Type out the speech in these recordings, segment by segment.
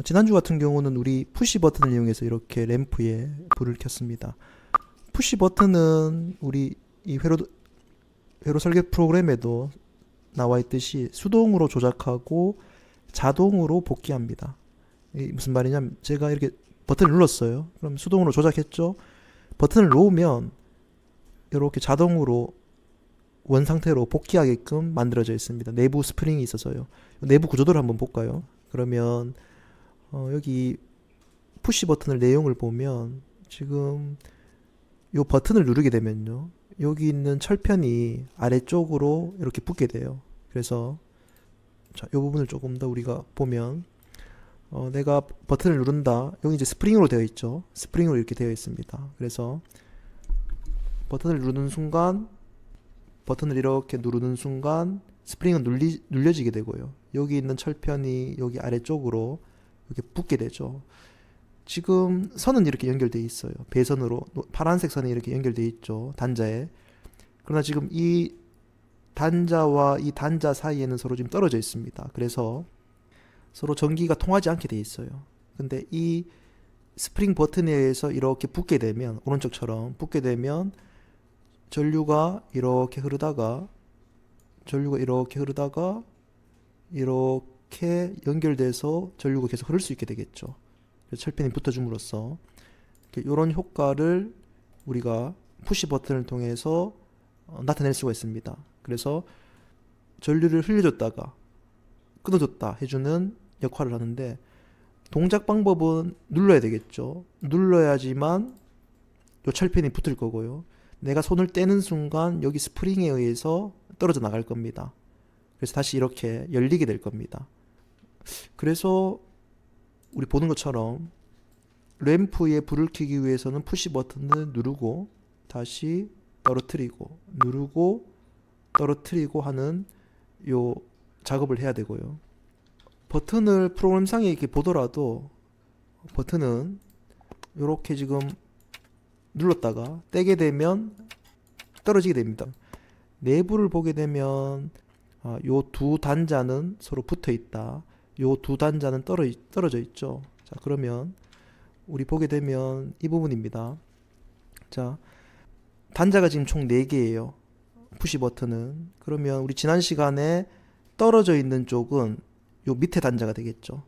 지난주 같은 경우는 우리 푸시 버튼을 이용해서 이렇게 램프에 불을 켰습니다. 푸시 버튼은 우리 이 회로 설계 프로그램에도 나와 있듯이 수동으로 조작하고 자동으로 복귀합니다. 이게 무슨 말이냐면 제가 이렇게 버튼을 눌렀어요. 그럼 수동으로 조작했죠. 버튼을 놓으면 이렇게 자동으로 원 상태로 복귀하게끔 만들어져 있습니다. 내부 스프링이 있어서요. 내부 구조도를 한번 볼까요? 그러면 여기 푸시 버튼을 내용을 보면 지금 이 버튼을 누르게 되면요. 여기 있는 철편이 아래쪽으로 이렇게 붙게 돼요. 그래서 자, 이 부분을 조금 더 우리가 보면 내가 버튼을 누른다. 여기 이제 스프링으로 되어 있죠. 스프링으로 이렇게 되어 있습니다. 그래서 버튼을 누르는 순간 버튼을 이렇게 누르는 순간 스프링은 눌려지게 되고요. 여기 있는 철편이 여기 아래쪽으로 이렇게 붙게 되죠. 지금 선은 이렇게 연결되어 있어요. 배선으로 파란색 선이 이렇게 연결되어 있죠. 단자에. 그러나 지금 이 단자와 이 단자 사이에는 서로 지금 떨어져 있습니다. 그래서 서로 전기가 통하지 않게 되어 있어요. 근데 이 스프링 버튼에 의해서 이렇게 붙게 되면 오른쪽처럼 붙게 되면 전류가 이렇게 흐르다가 이렇게 연결돼서 전류가 계속 흐를 수 있게 되겠죠. 철편이 붙어줌으로써 이런 효과를 우리가 푸시 버튼을 통해서 나타낼 수가 있습니다. 그래서 전류를 흘려줬다가 끊어줬다 해주는 역할을 하는데 동작 방법은 눌러야 되겠죠. 눌러야지만 요 철편이 붙을 거고요. 내가 손을 떼는 순간 여기 스프링에 의해서 떨어져 나갈 겁니다. 그래서 다시 이렇게 열리게 될 겁니다. 그래서 우리 보는 것처럼 램프에 불을 켜기 위해서는 푸시 버튼을 누르고 다시 떨어뜨리고 누르고 떨어뜨리고 하는 요 작업을 해야 되고요. 버튼을 프로그램상에 이렇게 보더라도 버튼은 이렇게 지금 눌렀다가 떼게 되면 떨어지게 됩니다. 내부를 보게 되면 요 두 단자는 서로 붙어 있다. 요 두 단자는 떨어져 있죠. 자, 그러면 우리 보게 되면 이 부분입니다. 자, 단자가 지금 총 4개예요. 푸시 버튼은. 그러면 우리 지난 시간에 떨어져 있는 쪽은 요 밑에 단자가 되겠죠.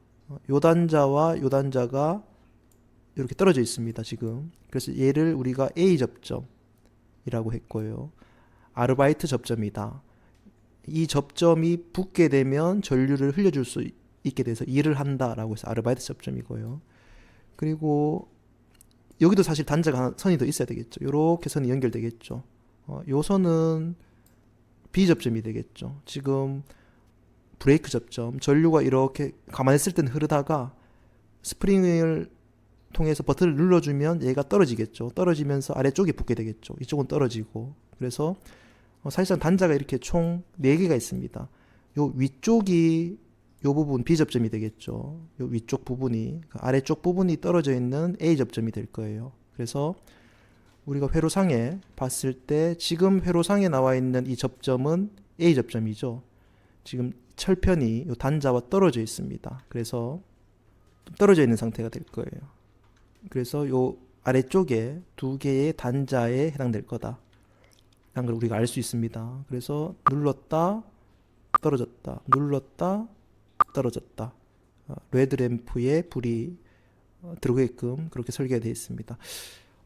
요 단자와 요 단자가 이렇게 떨어져 있습니다. 지금. 그래서 얘를 우리가 A 접점이라고 했고요. 아르바이트 접점이다. 이 접점이 붙게 되면 전류를 흘려줄 수 있게 돼서 일을 한다라고 해서 아르바이트 접점이고요. 그리고 여기도 사실 단자가 선이 더 있어야 되겠죠. 이렇게 선이 연결되겠죠. 요 선은 B 접점이 되겠죠. 지금 브레이크 접점, 전류가 이렇게 가만히 있을 때는 흐르다가 스프링을 통해서 버튼을 눌러주면 얘가 떨어지겠죠. 떨어지면서 아래쪽에 붙게 되겠죠. 이쪽은 떨어지고. 그래서 사실상 단자가 이렇게 총 4개가 있습니다. 요 위쪽이 요 부분 B 접점이 되겠죠. 요 위쪽 부분이 아래쪽 부분이 떨어져 있는 A 접점이 될 거예요. 그래서 우리가 회로상에 봤을 때 지금 회로상에 나와 있는 이 접점은 A 접점이죠. 지금 철편이 요 단자와 떨어져 있습니다. 그래서 떨어져 있는 상태가 될 거예요. 그래서 요 아래쪽에 2개의 단자에 해당될 거다 라는 걸 우리가 알 수 있습니다. 그래서 눌렀다 떨어졌다 눌렀다 떨어졌다 레드램프에 불이 들어오게끔 그렇게 설계가 되어 있습니다.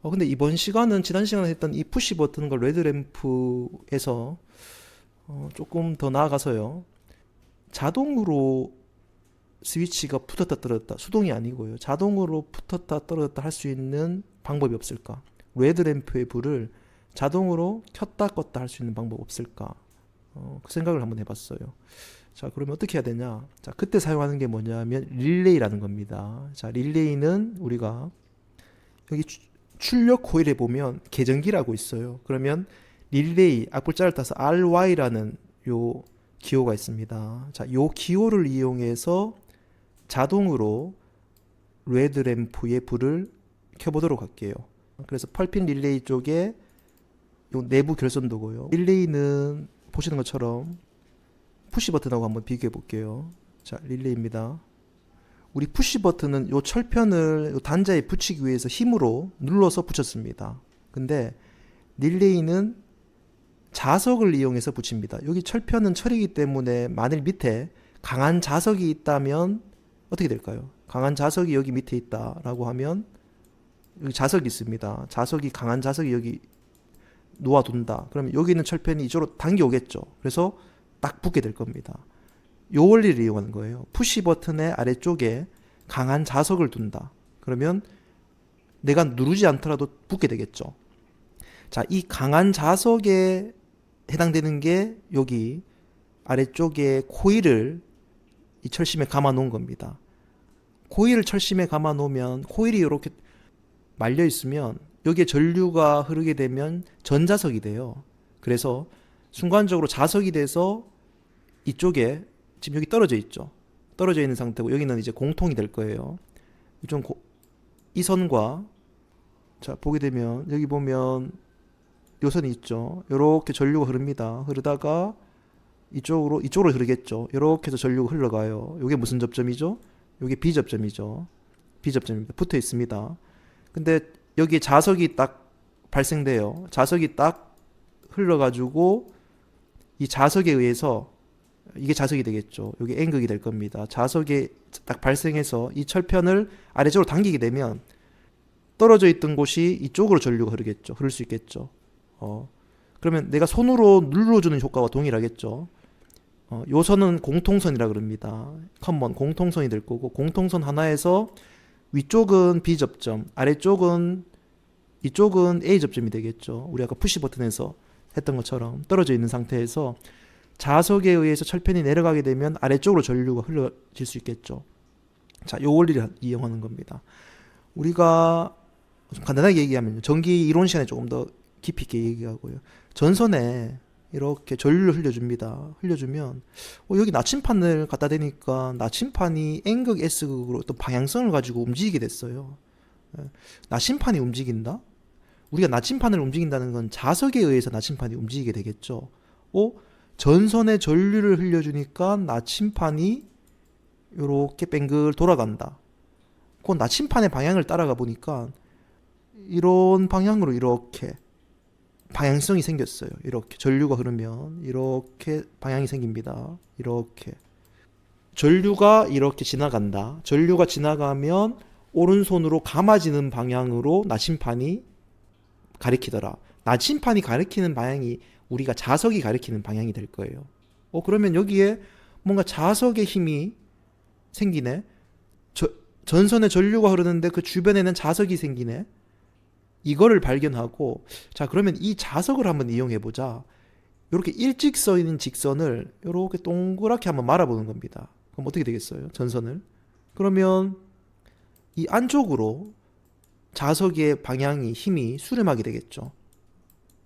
근데 이번 시간은 지난 시간에 했던 이 푸시 버튼과 레드램프에서 조금 더 나아가서요. 자동으로 스위치가 붙었다 떨어졌다 수동이 아니고요. 자동으로 붙었다 떨어졌다 할 수 있는 방법이 없을까? 레드램프의 불을 자동으로 켰다 껐다 할 수 있는 방법 없을까? 그 생각을 한번 해봤어요. 자, 그러면 어떻게 해야 되냐? 자, 그때 사용하는 게 뭐냐면 릴레이라는 겁니다. 자, 릴레이는 우리가 여기 출력 코일에 보면 계전기라고 있어요. 그러면 릴레이 앞글자를 따서 RY라는 요 기호가 있습니다. 자, 요 기호를 이용해서 자동으로 레드램프의 불을 켜보도록 할게요. 그래서 8핀 릴레이 쪽에 요 내부 결선도고요. 릴레이는 보시는 것처럼 푸시 버튼하고 한번 비교해 볼게요. 자, 릴레이입니다. 우리 푸시 버튼은 요 철편을 요 단자에 붙이기 위해서 힘으로 눌러서 붙였습니다. 근데 릴레이는 자석을 이용해서 붙입니다. 여기 철편은 철이기 때문에 만일 밑에 강한 자석이 있다면 어떻게 될까요? 강한 자석이 여기 밑에 있다라고 하면 여기 자석이 있습니다. 강한 자석이 여기 놓아둔다. 그러면 여기 있는 철편이 이쪽으로 당겨오겠죠. 그래서 딱 붙게 될 겁니다. 요 원리를 이용하는 거예요. 푸시 버튼의 아래쪽에 강한 자석을 둔다. 그러면 내가 누르지 않더라도 붙게 되겠죠. 자, 이 강한 자석에 해당되는 게 여기 아래쪽에 코일을 이 철심에 감아 놓은 겁니다. 코일을 철심에 감아 놓으면 코일이 이렇게 말려 있으면 여기에 전류가 흐르게 되면 전자석이 돼요. 그래서 순간적으로 자석이 돼서 이쪽에 지금 여기 떨어져 있죠. 떨어져 있는 상태고 여기는 이제 공통이 될 거예요. 이 선과 자 보게 되면 여기 보면 요 선이 있죠. 이렇게 전류가 흐릅니다. 흐르다가 이쪽으로 흐르겠죠. 이렇게 해서 전류가 흘러가요. 이게 무슨 접점이죠? 이게 B접점이죠. B접점입니다. 붙어 있습니다. 근데 여기 자석이 딱 발생돼요. 자석이 딱 흘러가지고 이 자석에 의해서 이게 자석이 되겠죠. 여기 N극이 될 겁니다. 자석이 딱 발생해서 이 철편을 아래쪽으로 당기게 되면 떨어져 있던 곳이 이쪽으로 전류가 흐르겠죠. 흐를 수 있겠죠. 그러면 내가 손으로 눌러주는 효과와 동일하겠죠. 요 선은 공통선이라 그럽니다. 커먼 공통선이 될 거고 공통선 하나에서 위쪽은 B접점, 아래쪽은 이쪽은 A접점이 되겠죠. 우리 아까 푸시 버튼에서 했던 것처럼 떨어져 있는 상태에서 자석에 의해서 철편이 내려가게 되면 아래쪽으로 전류가 흘러질 수 있겠죠. 자, 요 원리를 이용하는 겁니다. 우리가 좀 간단하게 얘기하면 전기 이론 시간에 조금 더 깊이 있게 얘기하고요. 전선에 이렇게 전류를 흘려줍니다. 흘려주면 여기 나침판을 갖다 대니까 나침판이 N극, S극으로 또 방향성을 가지고 움직이게 됐어요. 나침판이 움직인다? 우리가 나침판을 움직인다는 건 자석에 의해서 나침판이 움직이게 되겠죠. 전선에 전류를 흘려주니까 나침판이 이렇게 뱅글 돌아간다. 그 나침판의 방향을 따라가 보니까 이런 방향으로 이렇게 방향성이 생겼어요. 이렇게 전류가 흐르면 이렇게 방향이 생깁니다. 이렇게 전류가 이렇게 지나간다. 전류가 지나가면 오른손으로 감아지는 방향으로 나침판이 가리키더라. 나침판이 가리키는 방향이 우리가 자석이 가리키는 방향이 될 거예요. 그러면 여기에 뭔가 자석의 힘이 생기네. 전선에 전류가 흐르는데 그 주변에는 자석이 생기네. 이거를 발견하고 자 그러면 이 자석을 한번 이용해 보자. 이렇게 일직선인 직선을 이렇게 동그랗게 한번 말아보는 겁니다. 그럼 어떻게 되겠어요? 전선을. 그러면 이 안쪽으로 자석의 방향이 힘이 수렴하게 되겠죠.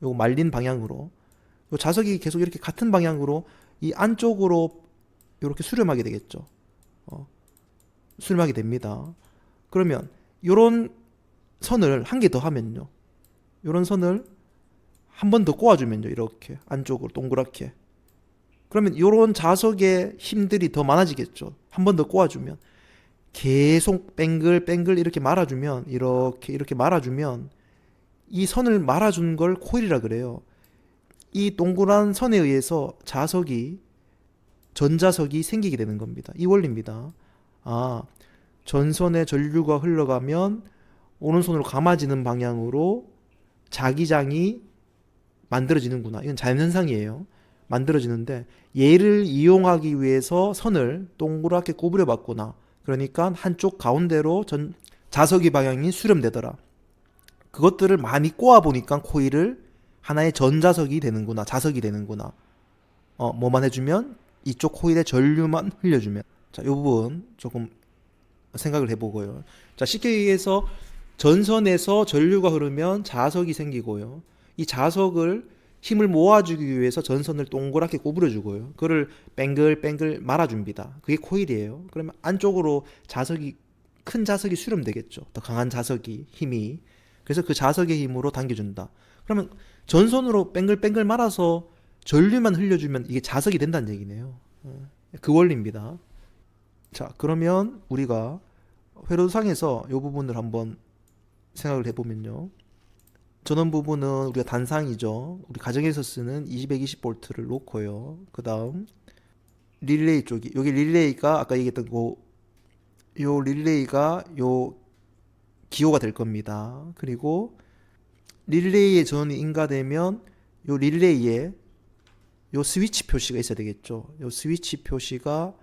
요거 말린 방향으로. 요 자석이 계속 이렇게 같은 방향으로 이 안쪽으로 이렇게 수렴하게 되겠죠. 수렴하게 됩니다. 그러면 요런 선을 한 개 더 하면요. 요런 선을 한 번 더 꼬아주면요. 이렇게 안쪽으로 동그랗게. 그러면 요런 자석의 힘들이 더 많아지겠죠. 한 번 더 꼬아주면. 계속 뱅글 이렇게 말아주면 이렇게 말아주면 이 선을 말아준 걸 코일이라 그래요. 이 동그란 선에 의해서 전자석이 생기게 되는 겁니다. 이 원리입니다. 전선에 전류가 흘러가면 오른손으로 감아지는 방향으로 자기장이 만들어지는구나. 이건 자연현상이에요. 만들어지는데 얘를 이용하기 위해서 선을 동그랗게 구부려 봤구나. 그러니까 한쪽 가운데로 자석의 방향이 수렴되더라. 그것들을 많이 꼬아 보니까 코일을 하나의 전자석이 되는구나. 자석이 되는구나. 뭐만 해주면 이쪽 코일에 전류만 흘려주면. 자, 이 부분 조금 생각을 해보고요. 자, 쉽게 얘기해서 전선에서 전류가 흐르면 자석이 생기고요. 이 자석을 힘을 모아주기 위해서 전선을 동그랗게 구부려주고요. 그거를 뱅글뱅글 말아줍니다. 그게 코일이에요. 그러면 안쪽으로 큰 자석이 수렴되겠죠. 더 강한 자석이 힘이. 그래서 그 자석의 힘으로 당겨준다. 그러면 전선으로 뱅글뱅글 말아서 전류만 흘려주면 이게 자석이 된다는 얘기네요. 그 원리입니다. 자, 그러면 우리가 회로상에서 이 부분을 한번 생각을 해보면요. 전원 부분은 우리가 단상이죠. 우리 가정에서 쓰는 220V를 놓고요. 그 다음 릴레이 쪽이, 여기 릴레이가 아까 얘기했던 요 릴레이가 요 기호가 될 겁니다. 그리고 릴레이의 전원이 인가되면 요 릴레이에 요 스위치 표시가 있어야 되겠죠. 요 스위치 표시가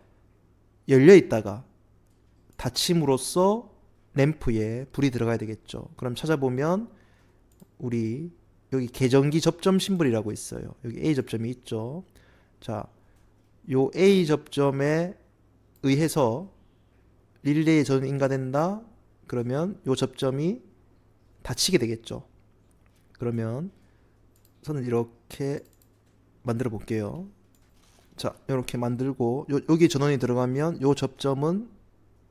열려 있다가 닫힘으로써 램프에 불이 들어가야 되겠죠. 그럼 찾아보면 우리 여기 계전기 접점 심볼이라고 있어요. 여기 A 접점이 있죠. 자, 요 A 접점에 의해서 릴레이의 전원이 인가된다. 그러면 요 접점이 닫히게 되겠죠. 그러면 선을 이렇게 만들어 볼게요. 자, 이렇게 만들고 여기 전원이 들어가면 요 접점은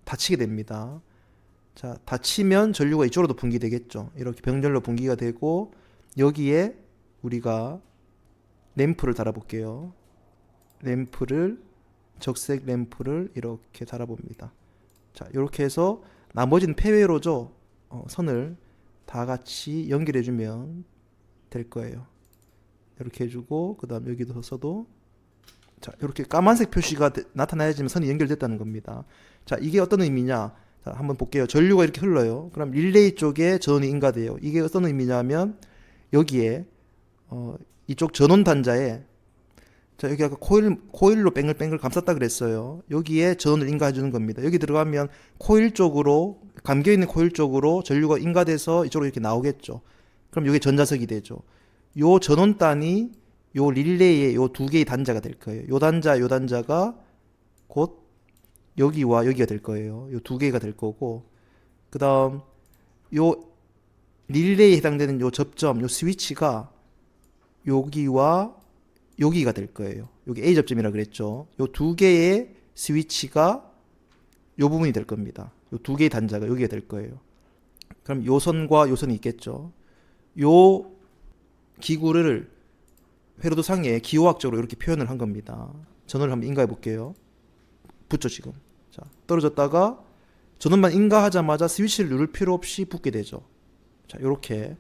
닫히게 됩니다. 자, 닫히면 전류가 이쪽으로도 분기되겠죠. 이렇게 병렬로 분기가 되고 여기에 우리가 램프를 달아 볼게요. 적색 램프를 이렇게 달아 봅니다. 자, 이렇게 해서 나머지는 폐회로죠. 선을 다 같이 연결해 주면 될 거예요. 이렇게 해주고 그 다음 여기도 써도 자, 이렇게 까만색 표시가 나타나야지만 선이 연결됐다는 겁니다. 자, 이게 어떤 의미냐? 자, 한번 볼게요. 전류가 이렇게 흘러요. 그럼 릴레이 쪽에 전원이 인가돼요. 이게 어떤 의미냐면 여기에 이쪽 전원 단자에 자, 여기 아까 코일로 뱅글뱅글 감쌌다 그랬어요. 여기에 전원을 인가해 주는 겁니다. 여기 들어가면 코일 쪽으로 감겨있는 코일 쪽으로 전류가 인가돼서 이쪽으로 이렇게 나오겠죠. 그럼 이게 전자석이 되죠. 요 전원단이 요 릴레이의 요 두 개의 단자가 될 거예요. 요 단자가 곧 여기와 여기가 될 거예요. 요 두 개가 될 거고, 그 다음 요 릴레이에 해당되는 요 접점, 요 스위치가 여기와 여기가 될 거예요. 여기 A 접점이라 그랬죠. 요 두 개의 스위치가 요 부분이 될 겁니다. 요 두 개의 단자가 여기가 될 거예요. 그럼 요 선과 요 선이 있겠죠. 요 기구를 회로도상에 기호학적으로 이렇게 표현을 한 겁니다. 전원을 한번 인가해 볼게요. 붙죠 지금. 자, 떨어졌다가 전원만 인가하자마자 스위치를 누를 필요 없이 붙게 되죠. 자, 이렇게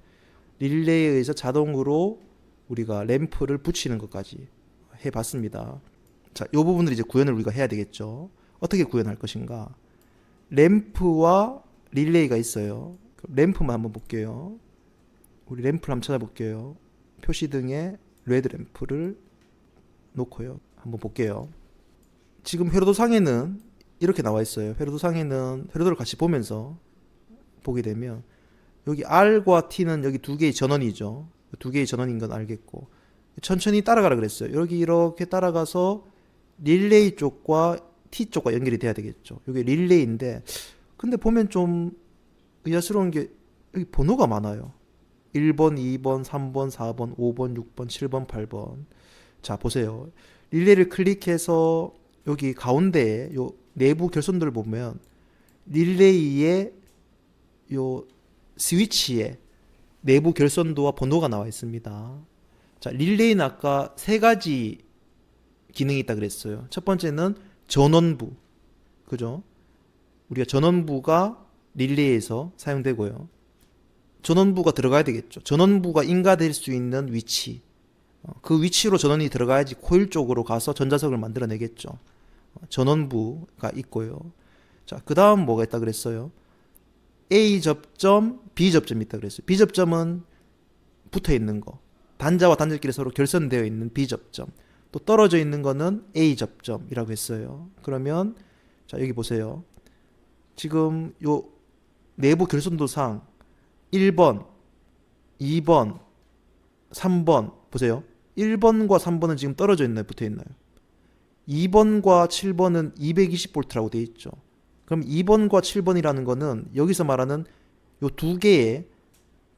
릴레이에 의해서 자동으로 우리가 램프를 붙이는 것까지 해봤습니다. 자, 이 부분을 이제 구현을 우리가 해야 되겠죠. 어떻게 구현할 것인가? 램프와 릴레이가 있어요. 램프만 한번 볼게요. 우리 램프를 한번 찾아볼게요. 표시등에 레드 램프를 놓고요. 한번 볼게요. 지금 회로도상에는 이렇게 나와 있어요. 회로도를 같이 보면서 보게 되면 여기 R과 T는 여기 두 개의 전원이죠. 두 개의 전원인 건 알겠고 천천히 따라가라 그랬어요. 여기 이렇게 따라가서 릴레이 쪽과 T 쪽과 연결이 돼야 되겠죠. 이게 릴레이인데 근데 보면 좀 의아스러운 게 여기 번호가 많아요. 1번, 2번, 3번, 4번, 5번, 6번, 7번, 8번. 자, 보세요. 릴레이를 클릭해서 여기 가운데에 요 내부 결선들을 보면 릴레이의 요 스위치에 내부 결선도와 번호가 나와 있습니다. 자, 릴레이는 아까 세 가지 기능이 있다 그랬어요. 첫 번째는 전원부. 그죠? 우리가 전원부가 릴레이에서 사용되고요. 전원부가 들어가야 되겠죠. 전원부가 인가될 수 있는 위치. 그 위치로 전원이 들어가야지 코일 쪽으로 가서 전자석을 만들어내겠죠. 전원부가 있고요. 자, 그 다음 뭐가 있다 그랬어요? A 접점, B 접점이 있다 그랬어요. B 접점은 붙어 있는 거. 단자와 단자끼리 서로 결선되어 있는 B 접점. 또 떨어져 있는 거는 A 접점이라고 했어요. 그러면 자, 여기 보세요. 지금 요 내부 결선도상 1번, 2번, 3번 보세요. 1번과 3번은 지금 떨어져 있나요? 붙어 있나요? 2번과 7번은 220V라고 되어 있죠. 그럼 2번과 7번이라는 거는 여기서 말하는 요 두 개의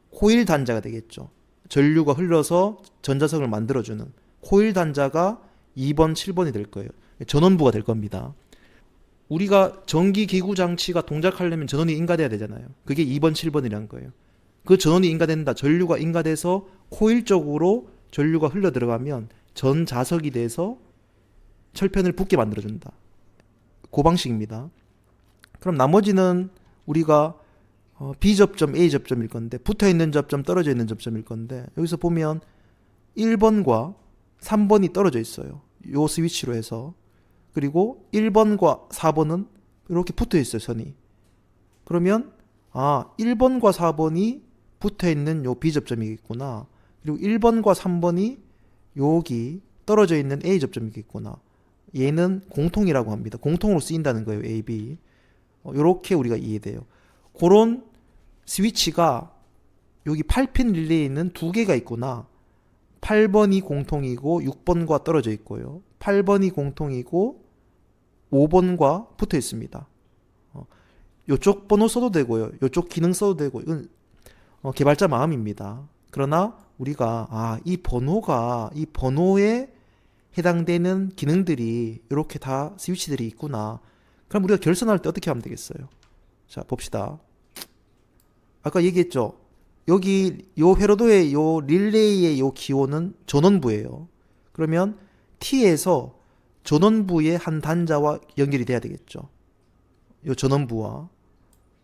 코일 단자가 되겠죠. 전류가 흘러서 전자석을 만들어주는 코일 단자가 2번, 7번이 될 거예요. 전원부가 될 겁니다. 우리가 전기 기구 장치가 동작하려면 전원이 인가돼야 되잖아요. 그게 2번, 7번이라는 거예요. 그 전원이 인가된다. 전류가 인가돼서 코일 쪽으로 전류가 흘러 들어가면 전자석이 돼서 철편을 붙게 만들어준다. 그 방식입니다. 그럼 나머지는 우리가 B 접점, A 접점일 건데 붙어 있는 접점, 떨어져 있는 접점일 건데 여기서 보면 1번과 3번이 떨어져 있어요. 요 스위치로 해서. 그리고 1번과 4번은 이렇게 붙어 있어요, 선이. 그러면 1번과 4번이 붙어 있는 요 B 접점이겠구나. 그리고 1번과 3번이 여기 떨어져 있는 A 접점이겠구나. 얘는 공통이라고 합니다. 공통으로 쓰인다는 거예요, A, B. 요렇게 우리가 이해돼요. 그런 스위치가 여기 8핀 릴레이는 두 개가 있구나. 8번이 공통이고 6번과 떨어져 있고요. 8번이 공통이고 5번과 붙어 있습니다. 요쪽 번호 써도 되고요. 요쪽 기능 써도 되고 이건 개발자 마음입니다. 그러나 우리가 이 번호에 해당되는 기능들이 이렇게 다 스위치들이 있구나. 그럼 우리가 결선할 때 어떻게 하면 되겠어요? 자, 봅시다. 아까 얘기했죠. 여기 요 회로도의 요 릴레이의 요 기호는 전원부예요. 그러면 T에서 전원부의 한 단자와 연결이 돼야 되겠죠. 요 전원부와.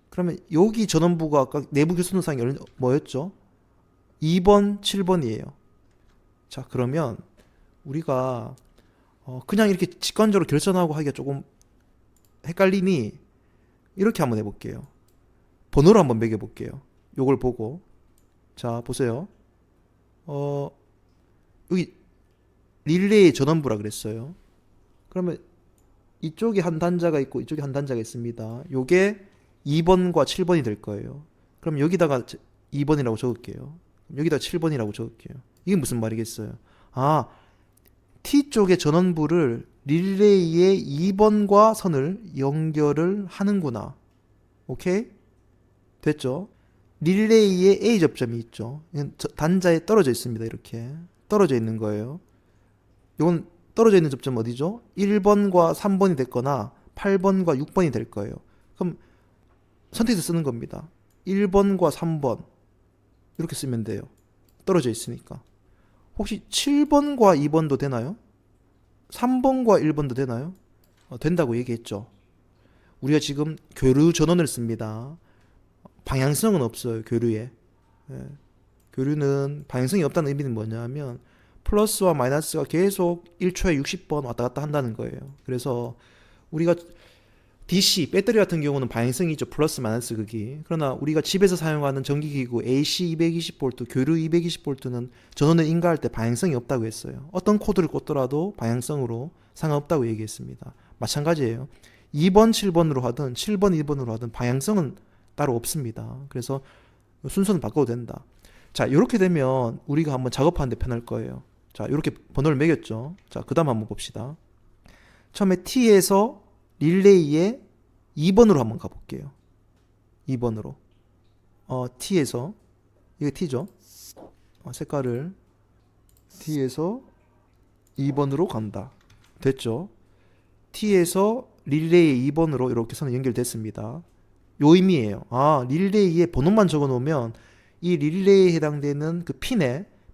그러면 여기 전원부가 아까 내부 교선상이 뭐였죠? 2번, 7번이에요. 자, 그러면 우리가 그냥 이렇게 직관적으로 결선하고 하기가 조금 헷갈리니 이렇게 한번 해볼게요. 번호를 한번 매겨볼게요. 요걸 보고. 자, 보세요. 여기 릴레이 전원부라 그랬어요. 그러면 이쪽에 한 단자가 있고 이쪽에 한 단자가 있습니다. 요게 2번과 7번이 될 거예요. 그럼 여기다가 2번이라고 적을게요. 여기다 7번이라고 적을게요. 이게 무슨 말이겠어요? T 쪽의 전원부를 릴레이의 2번과 선을 연결을 하는구나. 오케이? 됐죠? 릴레이의 A 접점이 있죠. 단자에 떨어져 있습니다. 이렇게 떨어져 있는 거예요. 이건 떨어져 있는 접점 어디죠? 1번과 3번이 됐거나 8번과 6번이 될 거예요. 그럼 선택해서 쓰는 겁니다. 1번과 3번 이렇게 쓰면 돼요. 떨어져 있으니까. 혹시 7번과 2번도 되나요? 3번과 1번도 되나요? 된다고 얘기했죠. 우리가 지금 교류 전원을 씁니다. 방향성은 없어요. 교류에. 교류는 방향성이 없다는 의미는 뭐냐면 플러스와 마이너스가 계속 1초에 60번 왔다 갔다 한다는 거예요. 그래서 우리가 DC, 배터리 같은 경우는 방향성이 있죠. 플러스 마이너스 극이. 그러나 우리가 집에서 사용하는 전기기구 AC 220V, 교류 220V는 전원을 인가할 때 방향성이 없다고 했어요. 어떤 코드를 꽂더라도 방향성으로 상관없다고 얘기했습니다. 마찬가지예요. 2번, 7번으로 하든 7번, 2번으로 하든 방향성은 따로 없습니다. 그래서 순서는 바꿔도 된다. 자, 이렇게 되면 우리가 한번 작업하는데 편할 거예요. 자, 이렇게 번호를 매겼죠. 자, 그 다음 한번 봅시다. 처음에 T에서 릴레이에 2번으로 한번 가볼게요. 2번으로. T에서, 이게 T죠. 색깔을 T에서 2번으로 간다. 됐죠. T에서 릴레이 2번으로 이렇게 선이 연결됐습니다. 요 의미예요. 릴레이에 번호만 적어 놓으면 이 릴레이에 해당되는 그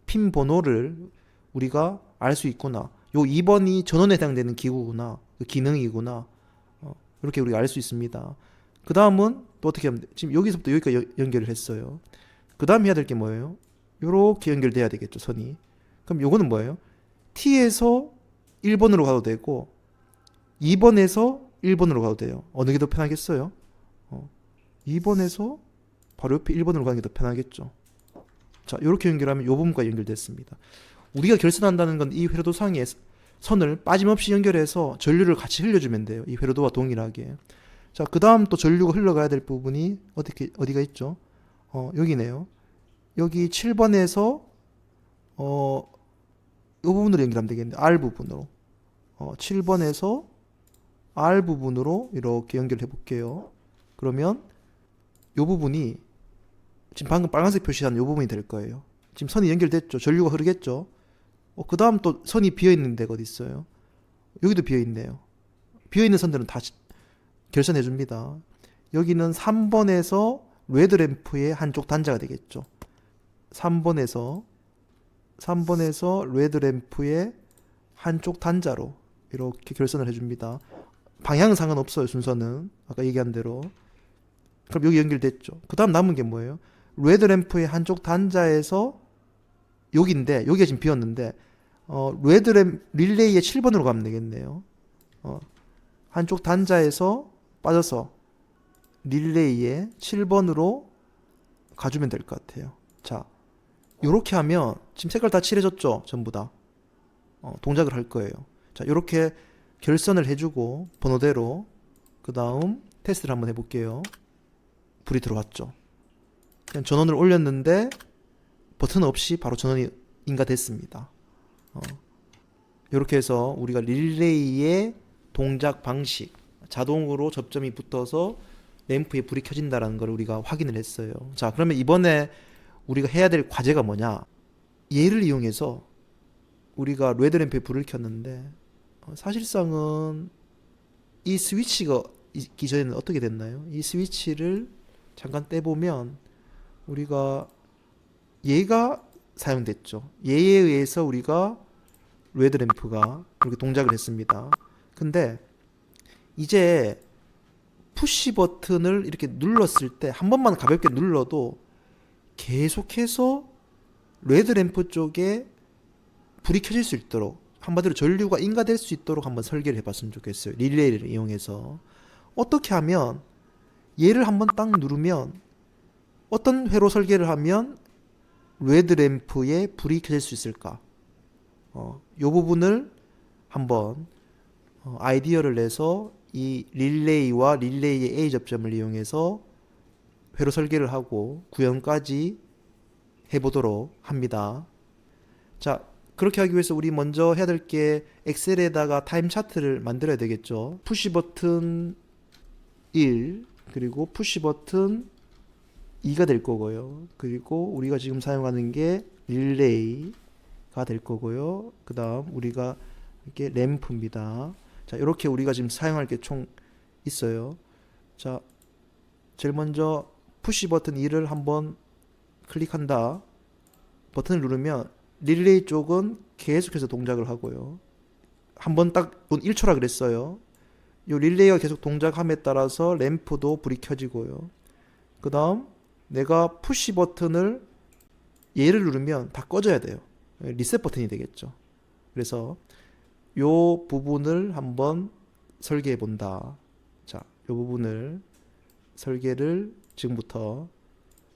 핀 번호를 우리가 알 수 있구나. 요 2번이 전원에 해당되는 기구구나. 그 기능이구나. 이렇게 우리가 알 수 있습니다. 그 다음은 또 어떻게 하면 돼? 지금 여기서부터 여기까지 연결을 했어요. 그 다음 해야 될 게 뭐예요? 요렇게 연결돼야 되겠죠, 선이. 그럼 요거는 뭐예요? T에서 1번으로 가도 되고 2번에서 1번으로 가도 돼요. 어느 게 더 편하겠어요? 2번에서 바로 옆에 1번으로 가는 게 더 편하겠죠. 자, 이렇게 연결하면 요 부분까지 연결됐습니다. 우리가 결선한다는 건 이 회로도상에 선을 빠짐없이 연결해서 전류를 같이 흘려주면 돼요. 이 회로도와 동일하게. 자, 그 다음 또 전류가 흘러가야 될 부분이 어디가 있죠? 여기네요. 여기 7번에서 이 부분으로 연결하면 되겠는데 R 부분으로 7번에서 R 부분으로 이렇게 연결해 볼게요. 그러면 이 부분이 지금 방금 빨간색 표시한 이 부분이 될 거예요. 지금 선이 연결됐죠. 전류가 흐르겠죠. 그 다음 또 선이 비어있는 데가 어디 있어요? 여기도 비어있네요. 비어있는 선들은 다 결선해 줍니다. 여기는 3번에서 레드램프의 한쪽 단자가 되겠죠. 3번에서 레드램프의 한쪽 단자로 이렇게 결선을 해줍니다. 방향은 상관없어요. 순서는 아까 얘기한 대로. 그럼 여기 연결됐죠. 그 다음 남은 게 뭐예요? 레드램프의 한쪽 단자에서 여기인데 여기가 지금 비었는데 레드램 릴레이의 7번으로 가면 되겠네요. 한쪽 단자에서 빠져서 릴레이의 7번으로 가주면 될 것 같아요. 자, 요렇게 하면 지금 색깔 다 칠해졌죠? 전부 다. 동작을 할 거예요. 자, 요렇게 결선을 해주고 번호대로 그 다음 테스트를 한번 해볼게요. 불이 들어왔죠. 그냥 전원을 올렸는데 버튼 없이 바로 전원이 인가됐습니다. 이렇게 해서 우리가 릴레이의 동작 방식, 자동으로 접점이 붙어서 램프에 불이 켜진다는 걸 우리가 확인을 했어요. 자, 그러면 이번에 우리가 해야 될 과제가 뭐냐? 얘를 이용해서 우리가 레드램프에 불을 켰는데 사실상은 이 스위치가 있기 전에는 어떻게 됐나요? 이 스위치를 잠깐 떼보면 우리가 얘가 사용됐죠. 얘에 의해서 우리가 레드램프가 이렇게 동작을 했습니다. 근데 이제 푸시 버튼을 이렇게 눌렀을 때 한 번만 가볍게 눌러도 계속해서 레드램프 쪽에 불이 켜질 수 있도록, 한마디로 전류가 인가될 수 있도록 한번 설계를 해봤으면 좋겠어요. 릴레이를 이용해서. 어떻게 하면 얘를 한번 딱 누르면 어떤 회로 설계를 하면 레드램프에 불이 켜질 수 있을까? 이 부분을 한번 아이디어를 내서 이 릴레이와 릴레이의 A 접점을 이용해서 회로 설계를 하고 구현까지 해보도록 합니다. 자, 그렇게 하기 위해서 우리 먼저 해야 될 게 엑셀에다가 타임 차트를 만들어야 되겠죠. 푸시 버튼 1 그리고 푸시 버튼 2가 될 거고요. 그리고 우리가 지금 사용하는 게 릴레이가 될 거고요. 그 다음 우리가 이게 램프입니다. 자, 이렇게 우리가 지금 사용할 게 총 있어요. 자, 제일 먼저 푸시 버튼 2를 한번 클릭한다. 버튼을 누르면 릴레이 쪽은 계속해서 동작을 하고요. 한번 딱 1초라 그랬어요. 이 릴레이가 계속 동작함에 따라서 램프도 불이 켜지고요. 그 다음 내가 푸시 버튼을 얘를 누르면 다 꺼져야 돼요. 리셋 버튼이 되겠죠. 그래서 이 부분을 한번 설계해 본다. 자, 이 부분을 설계를 지금부터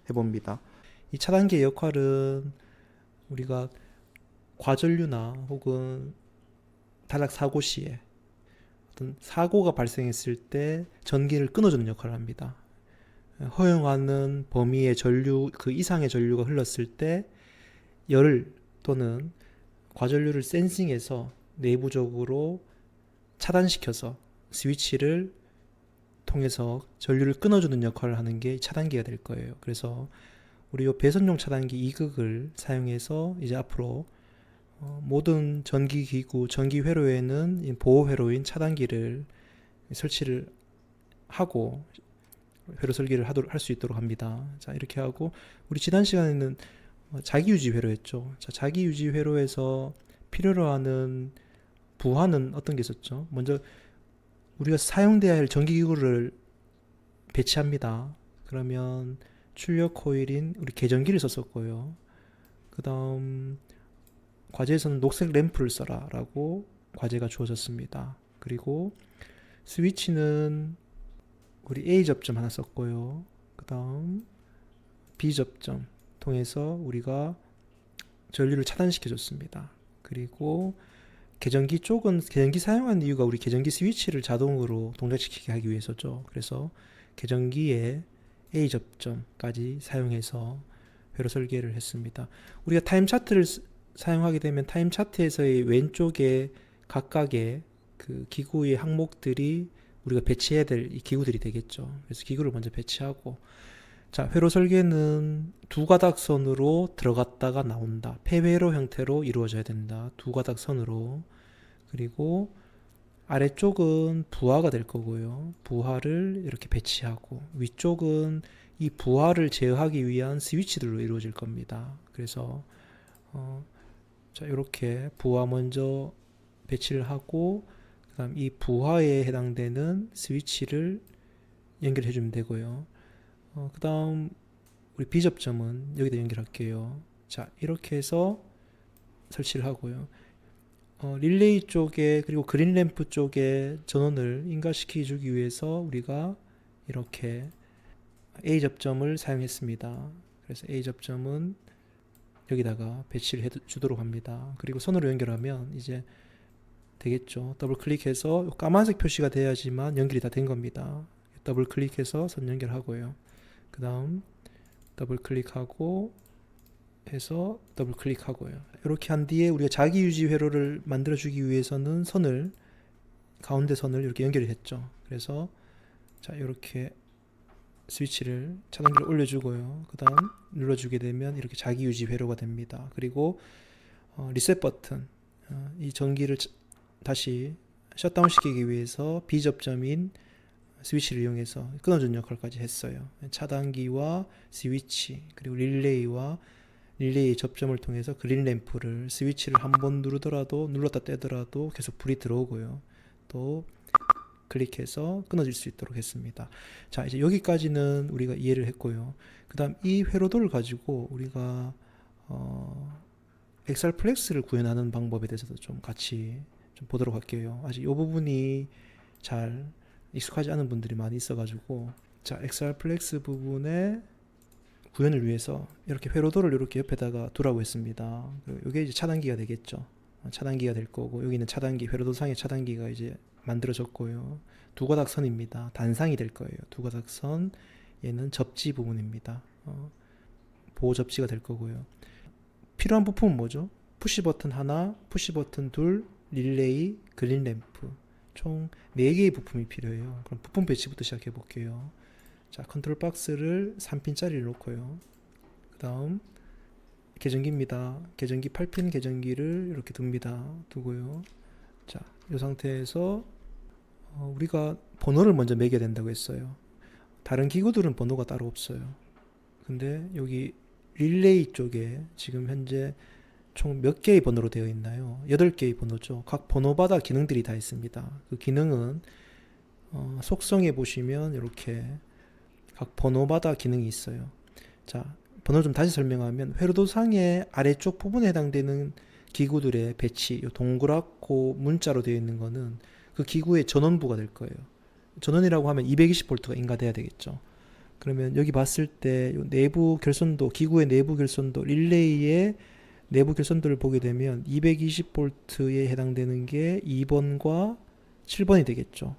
해봅니다. 이 차단기의 역할은 우리가 과전류나 혹은 단락 사고 시에 어떤 사고가 발생했을 때 전기를 끊어주는 역할을 합니다. 허용하는 범위의 전류 그 이상의 전류가 흘렀을 때 열 또는 과전류를 센싱해서 내부적으로 차단시켜서 스위치를 통해서 전류를 끊어주는 역할을 하는 게 차단기가 될 거예요. 그래서 우리 요 배선용 차단기 2극을 사용해서 이제 앞으로 모든 전기기구, 전기회로에는 보호회로인 차단기를 설치를 하고 회로 설계를 할 수 있도록 합니다. 자, 이렇게 하고 우리 지난 시간에는 자기유지 회로였죠. 자, 자기유지 회로에서 필요로 하는 부하는 어떤 게 있었죠? 먼저 우리가 사용돼야 할 전기기구를 배치합니다. 그러면 출력 코일인 우리 계전기를 썼었고요. 그 다음 과제에서는 녹색 램프를 써라 라고 과제가 주어졌습니다. 그리고 스위치는 우리 A 접점 하나 썼고요. 그 다음 B 접점 통해서 우리가 전류를 차단시켜 줬습니다. 그리고 계전기 쪽은 계전기 사용하는 이유가 우리 계전기 스위치를 자동으로 동작시키게 하기 위해서죠. 그래서 계전기에 A 접점까지 사용해서 회로 설계를 했습니다. 우리가 타임 차트를 사용하게 되면 타임 차트에서의 왼쪽에 각각의 그 기구의 항목들이 우리가 배치해야 될 이 기구들이 되겠죠. 그래서 기구를 먼저 배치하고, 자, 회로 설계는 두 가닥선으로 들어갔다가 나온다. 폐회로 형태로 이루어져야 된다. 두 가닥선으로. 그리고 아래쪽은 부하가 될 거고요. 부하를 이렇게 배치하고, 위쪽은 이 부하를 제어하기 위한 스위치들로 이루어질 겁니다. 그래서 자, 이렇게 부하 먼저 배치를 하고, 그 다음 이 부하에 해당되는 스위치를 연결해 주면 되고요. 그 다음 우리 비접점은 여기다 연결할게요. 자, 이렇게 해서 설치를 하고요. 릴레이 쪽에 그리고 그린 램프 쪽에 전원을 인가시켜 주기 위해서 우리가 이렇게 A 접점을 사용했습니다. 그래서 A 접점은 여기다가 배치를 해 주도록 합니다. 그리고 선으로 연결하면 이제 되겠죠. 더블 클릭해서 까만색 표시가 돼야지만 연결이 다 된 겁니다. 더블 클릭해서 선 연결하고요. 그 다음 더블 클릭하고 해서 더블 클릭하고요. 이렇게 한 뒤에 우리가 자기 유지 회로를 만들어 주기 위해서는 선을 가운데 선을 이렇게 연결을 했죠. 그래서 자, 이렇게 스위치를 차단기를 올려주고요. 그 다음 눌러주게 되면 이렇게 자기 유지 회로가 됩니다. 그리고 리셋 버튼, 이 전기를 다시 셧다운 시키기 위해서 비접점인 스위치를 이용해서 끊어주는 역할까지 했어요. 차단기와 스위치 그리고 릴레이 접점을 통해서 그린 램프를 스위치를 한번 누르더라도 눌렀다 떼더라도 계속 불이 들어오고요. 또 클릭해서 끊어질 수 있도록 했습니다. 자, 이제 여기까지는 우리가 이해를 했고요. 그 다음 이 회로도를 가지고 우리가 XR 플렉스를 구현하는 방법에 대해서도 좀 같이 좀 보도록 할게요. 아직 이 부분이 잘 익숙하지 않은 분들이 많이 있어가지고, 자, XR 플렉스 부분의 구현을 위해서 이렇게 회로도를 이렇게 옆에다가 두라고 했습니다. 이게 이제 차단기가 되겠죠. 차단기가 될 거고, 여기는 차단기, 회로도상의 차단기가 이제 만들어졌고요. 두 가닥선입니다. 단상이 될 거예요. 두 가닥선, 얘는 접지 부분입니다. 보호 접지가 될 거고요. 필요한 부품은 뭐죠? 푸시 버튼 하나, 푸시 버튼 둘, 릴레이, 그린 램프. 총 4개의 부품이 필요해요. 그럼 부품 배치부터 시작해 볼게요. 자, 컨트롤 박스를 3핀짜리를 놓고요. 그 다음 계전기입니다. 계전기 8핀 계전기를 이렇게 두고요. 자, 이 상태에서 우리가 번호를 먼저 매겨야 된다고 했어요. 다른 기구들은 번호가 따로 없어요. 근데 여기 릴레이 쪽에 지금 현재 총 몇 개의 번호로 되어 있나요? 8개의 번호죠. 각 번호마다 기능들이 다 있습니다. 그 기능은 속성에 보시면 이렇게 각 번호마다 기능이 있어요. 자, 번호를 좀 다시 설명하면 회로도상의 아래쪽 부분에 해당되는 기구들의 배치, 이 동그랗고 문자로 되어 있는 거는 그 기구의 전원부가 될 거예요. 전원이라고 하면 220V가 인가돼야 되겠죠. 그러면 여기 봤을 때 내부 결선도, 기구의 내부 결선도, 릴레이의 내부 결선도를 보게 되면 220V에 해당되는 게 2번과 7번이 되겠죠.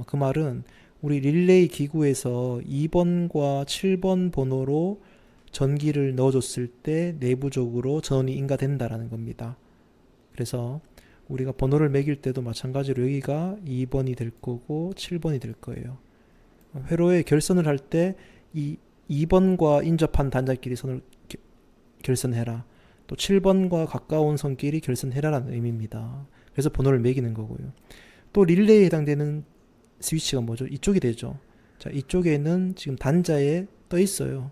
그 말은 우리 릴레이 기구에서 2번과 7번 번호로 전기를 넣어줬을 때 내부적으로 전원이 인가된다라는 겁니다. 그래서 우리가 번호를 매길 때도 마찬가지로 여기가 2번이 될 거고 7번이 될 거예요. 회로에 결선을 할 때 이 2번과 인접한 단자끼리 선을 결선해라. 또 7번과 가까운 선끼리 결선해라라는 의미입니다. 그래서 번호를 매기는 거고요. 또 릴레이에 해당되는 스위치가 뭐죠? 이쪽이 되죠. 자, 이쪽에는 지금 단자에 떠 있어요.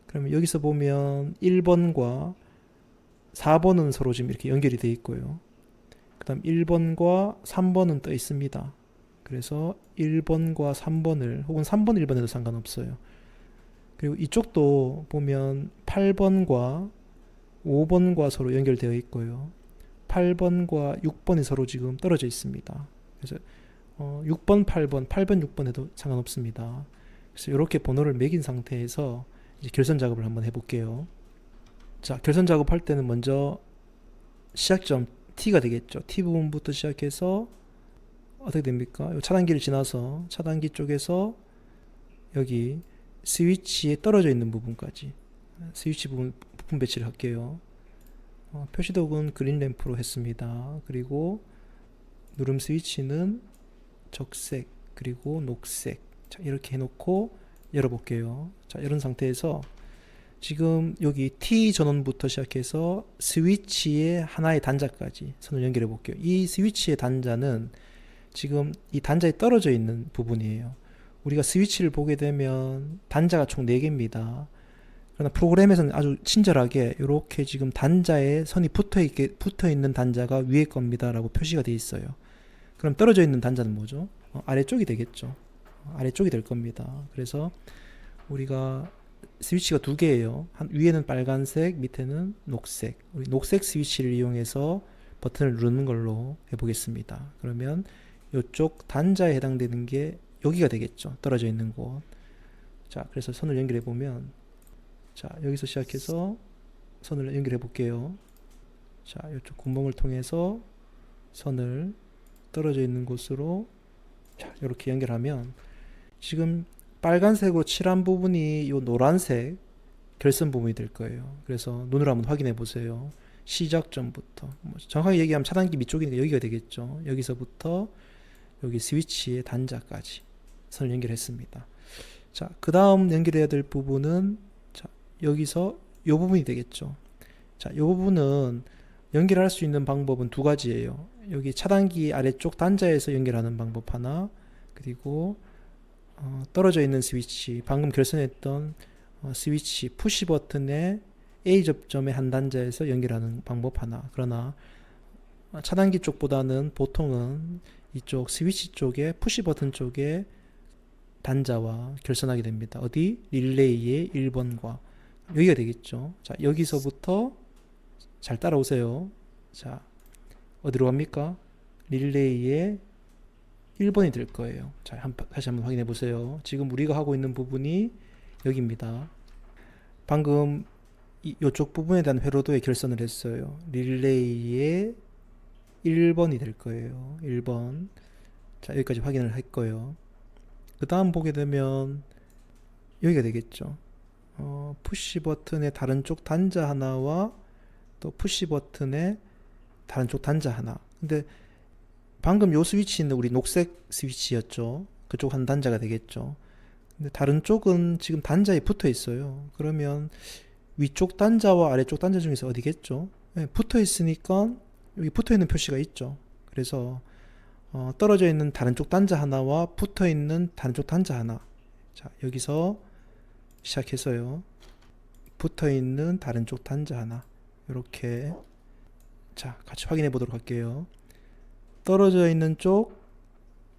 그러면 여기서 보면 1번과 4번은 서로 지금 이렇게 연결이 되어 있고요. 그 다음 1번과 3번은 떠 있습니다. 그래서 1번과 3번을, 혹은 3번, 1번에도 상관없어요. 그리고 이쪽도 보면 8번과 5번과 서로 연결되어 있고요. 8번과 6번이 서로 지금 떨어져 있습니다. 그래서 6번, 8번, 6번에도 상관없습니다. 그래서 이렇게 번호를 매긴 상태에서 이제 결선 작업을 한번 해볼게요. 자, 결선 작업할 때는 먼저 시작점 T가 되겠죠. T 부분부터 시작해서 어떻게 됩니까? 차단기를 지나서 차단기 쪽에서 여기 스위치에 떨어져 있는 부분까지 스위치 부분 배치를 할게요. 표시도구는 그린 램프로 했습니다. 그리고 누름 스위치는 적색 그리고 녹색, 자, 이렇게 해놓고 열어볼게요. 자, 이런 상태에서 지금 여기 T 전원부터 시작해서 스위치의 하나의 단자까지 선을 연결해 볼게요. 이 스위치의 단자는 지금 이 단자에 떨어져 있는 부분이에요. 우리가 스위치를 보게 되면 단자가 총 4개입니다. 그러나 프로그램에서는 아주 친절하게 이렇게 지금 단자에 선이 붙어 있는 단자가 위에 겁니다 라고 표시가 되어 있어요. 그럼 떨어져 있는 단자는 뭐죠? 아래쪽이 되겠죠. 아래쪽이 될 겁니다. 그래서 우리가 스위치가 두 개예요. 위에는 빨간색, 밑에는 녹색. 우리 녹색 스위치를 이용해서 버튼을 누르는 걸로 해보겠습니다. 그러면 이쪽 단자에 해당되는 게 여기가 되겠죠. 떨어져 있는 곳. 자, 그래서 선을 연결해 보면, 자, 여기서 시작해서 선을 연결해 볼게요. 자, 이쪽 구멍을 통해서 선을 떨어져 있는 곳으로, 자, 이렇게 연결하면 지금 빨간색으로 칠한 부분이 이 노란색 결선 부분이 될 거예요. 그래서 눈으로 한번 확인해 보세요. 시작점부터, 정확하게 얘기하면 차단기 밑쪽이니까 여기가 되겠죠. 여기서부터 여기 스위치의 단자까지 선을 연결했습니다. 자, 그 다음 연결해야 될 부분은, 자, 여기서 이 부분이 되겠죠. 자, 이 부분은 연결할 수 있는 방법은 두 가지예요. 여기 차단기 아래쪽 단자에서 연결하는 방법 하나, 그리고 떨어져 있는 스위치, 방금 결선했던 스위치 푸시 버튼의 A 접점의 한 단자에서 연결하는 방법 하나. 그러나 차단기 쪽보다는 보통은 이쪽 스위치 쪽에 푸시 버튼 쪽에 단자와 결선하게 됩니다. 어디? 릴레이의 1번과 여기가 되겠죠. 자, 여기서부터 잘 따라오세요. 자, 어디로 갑니까? 릴레이의 1번이 될 거예요. 자, 다시 한번 확인해 보세요. 지금 우리가 하고 있는 부분이 여기입니다. 방금 이쪽 부분에 대한 회로도에 결선을 했어요. 릴레이의 1번이 될 거예요. 1번. 자, 여기까지 확인을 했고요. 그 다음 보게 되면 여기가 되겠죠. 푸시 버튼의 다른 쪽 단자 하나와 또 푸시 버튼의 다른 쪽 단자 하나. 근데 방금 요 스위치는 우리 녹색 스위치였죠. 그쪽 한 단자가 되겠죠. 근데 다른 쪽은 지금 단자에 붙어 있어요. 그러면 위쪽 단자와 아래쪽 단자 중에서 어디겠죠? 네, 붙어 있으니까 여기 붙어 있는 표시가 있죠. 그래서 떨어져 있는 다른 쪽 단자 하나와 붙어 있는 다른 쪽 단자 하나. 자, 여기서 시작해서요. 붙어 있는 다른 쪽 단자 하나. 이렇게, 자, 같이 확인해 보도록 할게요. 떨어져 있는 쪽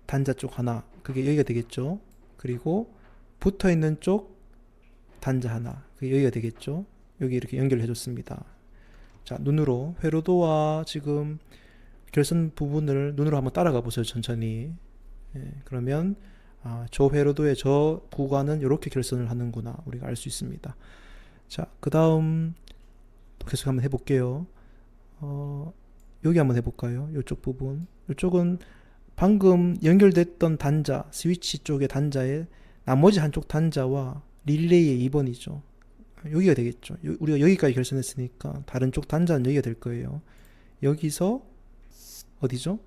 단자 쪽 하나, 그게 여기가 되겠죠. 그리고 붙어 있는 쪽 단자 하나, 그게 여기가 되겠죠. 여기 이렇게 연결해 줬습니다. 자, 눈으로 회로도와 지금 결선 부분을 눈으로 한번 따라가 보세요. 천천히. 예, 그러면 저 회로도의 저 구간은 이렇게 결선을 하는구나, 우리가 알 수 있습니다. 자, 그 다음 계속 한번 해볼게요. 여기 한번 해볼까요? 이쪽 부분. 이쪽은 방금 연결됐던 단자, 스위치 쪽의 단자에 나머지 한쪽 단자와 릴레이의 2번이죠. 여기가 되겠죠. 우리가 여기까지 결선했으니까 다른 쪽 단자는 여기가 될 거예요. 여기서 어디죠?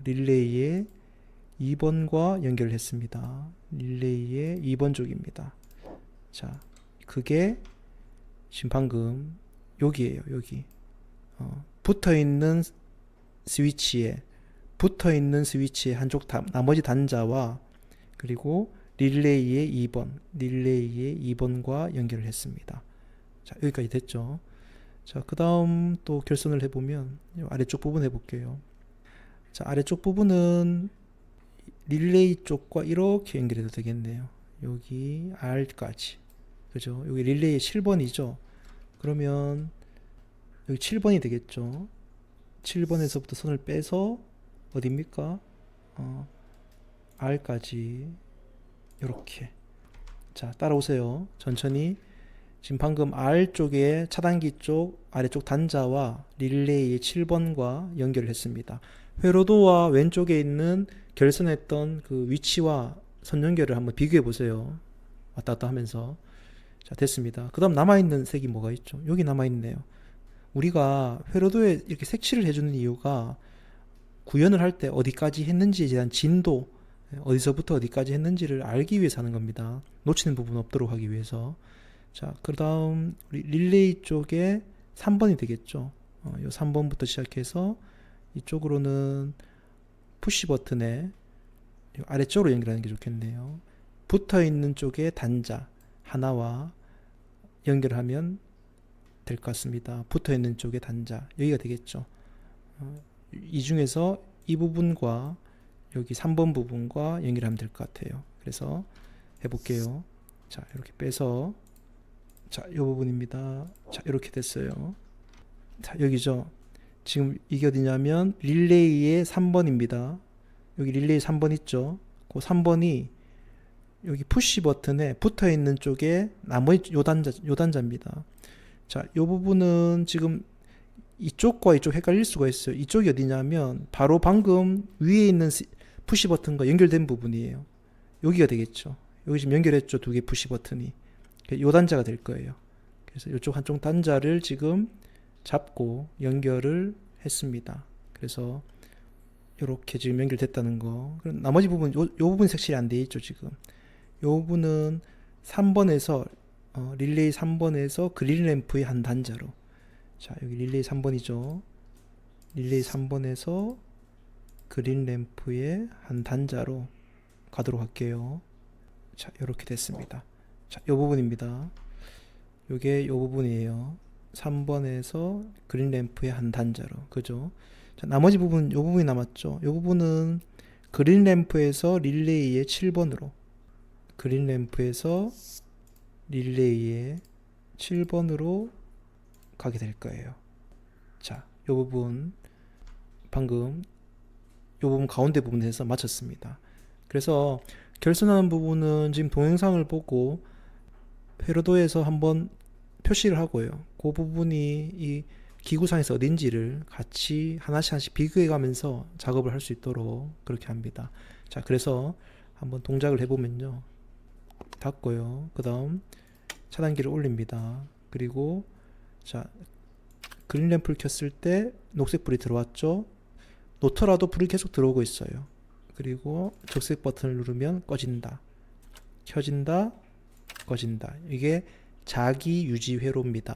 릴레이의 2번과 연결을 했습니다. 릴레이의 2번 쪽입니다. 자, 그게 지금 방금 여기에요. 여기 붙어있는 스위치에 한쪽 나머지 단자와 그리고 릴레이의 2번과 연결을 했습니다. 자, 여기까지 됐죠. 자, 그 다음 또 결선을 해보면 아래쪽 부분 해볼게요. 자, 아래쪽 부분은 릴레이 쪽과 이렇게 연결해도 되겠네요. 여기 R까지. 그죠? 여기 릴레이 7번이죠. 그러면 여기 7번이 되겠죠. 7번에서부터 선을 빼서 어디입니까? R까지 이렇게. 자, 따라오세요. 천천히. 지금 방금 R 쪽에 차단기 쪽 아래쪽 단자와 릴레이의 7번과 연결을 했습니다. 회로도와 왼쪽에 있는 결선했던 그 위치와 선 연결을 한번 비교해 보세요. 왔다 갔다 하면서. 자, 됐습니다. 그 다음 남아있는 색이 뭐가 있죠? 여기 남아있네요. 우리가 회로도에 이렇게 색칠을 해주는 이유가 구현을 할 때 어디까지 했는지에 대한 진도, 어디서부터 어디까지 했는지를 알기 위해서 하는 겁니다. 놓치는 부분 없도록 하기 위해서. 자, 그 다음 릴레이 쪽에 3번이 되겠죠. 요 3번부터 시작해서 이쪽으로는 푸시 버튼에 아래쪽으로 연결하는 게 좋겠네요. 붙어 있는 쪽에 단자 하나와 연결하면 될 것 같습니다. 붙어 있는 쪽에 단자, 여기가 되겠죠. 이 중에서 이 부분과 여기 3번 부분과 연결하면 될 것 같아요. 그래서 해볼게요. 자, 이렇게 빼서, 자, 이 부분입니다. 자, 이렇게 됐어요. 자, 여기죠. 지금 이게 어디냐면 릴레이의 3번입니다. 여기 릴레이 3번 있죠. 그 3번이 여기 푸시 버튼에 붙어 있는 쪽에 나머지 요 단자입니다. 자, 이 부분은 지금 이쪽과 이쪽 헷갈릴 수가 있어요. 이쪽이 어디냐면 바로 방금 위에 있는 푸시 버튼과 연결된 부분이에요. 여기가 되겠죠. 여기 지금 연결했죠. 두 개 푸시 버튼이. 요 단자가 될 거예요. 그래서 이쪽 한쪽 단자를 지금 잡고 연결을 했습니다. 그래서 이렇게 지금 연결됐다는 거. 그럼 나머지 부분, 요 부분이 색칠이 안 돼 있죠, 지금. 요 부분은 3번에서 릴레이 3번에서 그린 램프의 한 단자로. 자, 여기 릴레이 3번이죠. 릴레이 3번에서 그린 램프의 한 단자로 가도록 할게요. 자, 이렇게 됐습니다. 자, 요 부분입니다. 요게 요 부분이에요. 3번에서 그린 램프의 한 단자로. 그죠? 자, 나머지 부분, 요 부분이 남았죠. 요 부분은 그린 램프에서 릴레이의 7번으로. 그린 램프에서 릴레이의 7번으로 가게 될 거예요. 자, 요 부분 방금 요 부분 가운데 부분에서 마쳤습니다. 그래서 결선하는 부분은 지금 동영상을 보고 회로도에서 한번 표시를 하고요. 그 부분이 이 기구상에서 어딘지를 같이 하나씩 비교해 가면서 작업을 할 수 있도록 그렇게 합니다. 자, 그래서 한번 동작을 해보면요. 닫고요. 그 다음 차단기를 올립니다. 그리고 자, 그린 램프를 켰을 때 녹색 불이 들어왔죠. 놓더라도 불이 계속 들어오고 있어요. 그리고 적색 버튼을 누르면 꺼진다, 켜진다, 꺼진다. 이게 자기 유지 회로입니다.